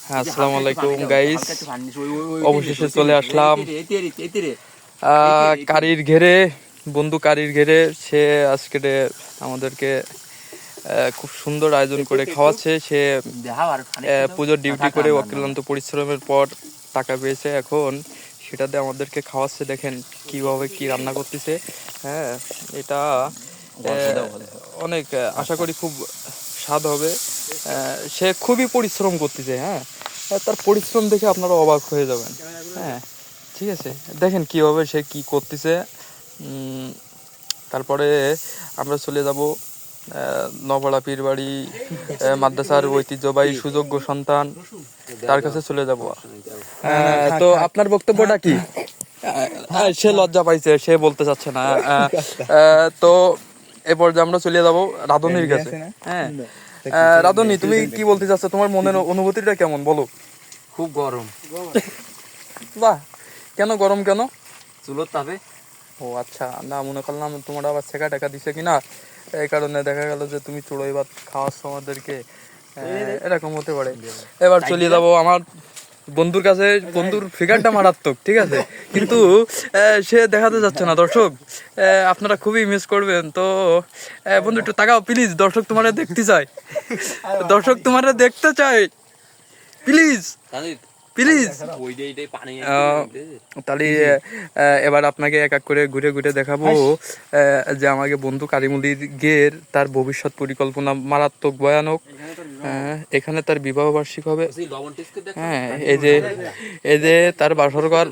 হ্যাঁ, আসসালামু আলাইকুম গাইস, অবশেষে চলে আসলাম কারির ঘেরে। বন্ধু কারির ঘেরে সে আজকে আমাদেরকে খুব সুন্দর আয়োজন করে খাওয়াচ্ছে। সে পুজোর ডিউটি করে অক্লান্ত পরিশ্রমের পর টাকা পেয়েছে, এখন সেটাতে আমাদেরকে খাওয়াচ্ছে। দেখেন কিভাবে কি রান্না করতেছে। হ্যাঁ, এটা অনেক আশা করি খুব স্বাদ হবে। সে খুবই পরিশ্রম করতেছে। হ্যাঁ, তার পরিশ্রম দেখে আপনারা অবাক হয়ে যাবেন। হ্যাঁ, ঠিক আছে, দেখেন কিভাবে সে কি করতেছে। তারপরে আমরা চলে যাব নবড়া পীরবাড়ি মাদ্রাসার ঐতিহ্যবাহী সুযোগ্য সন্তান, তার কাছে চলে যাব। তো আপনার বক্তব্যটা কি? সে লজ্জা পাইছে, সে বলতে চাচ্ছে না। তো এরপর যে আমরা চলে যাব রাধুনির কাছে। হ্যাঁ, রাধুনি, তুমি কি বলতে চাচ্ছ? তোমার মনের অনুভূতিটা কেমন বলো? খুব গরম। বাহ, কেন গরম কেন? চুলোর তাপে। ও আচ্ছা, না মনে করলাম তোমার আবার ছেঁকা টেকা দিছে কিনা, এই কারণে দেখা গেল যে তুমি চুড়োই ভাত খাওয়াচ্ছ আমাদেরকে, এরকম হতে পারে। এবার চলে যাবো আমার বন্ধুর কাছে। বন্ধুর ফিগারটা মারাত্মক, ঠিক আছে, কিন্তু সে দেখাতে যাচ্ছে না। দর্শক, আপনারা খুবই মিস করবেন। তো বন্ধু একটু তাকাও প্লিজ, দর্শক তোমারে দেখতে চায়, দর্শক তোমারে দেখতে চায়, প্লিজ প্লিজ। তাহলে এবার আপনাকে এক এক করে ঘুরে ঘুরে দেখাবো যে আমাকে বন্ধু কারিমুলির গের তার ভবিষ্যৎ পরিকল্পনা মারাত্মক ভয়ানক। এখানে তার বিবাহ বার্ষিক হবে। হ্যাঁ, এই যে তার বাসর ঘর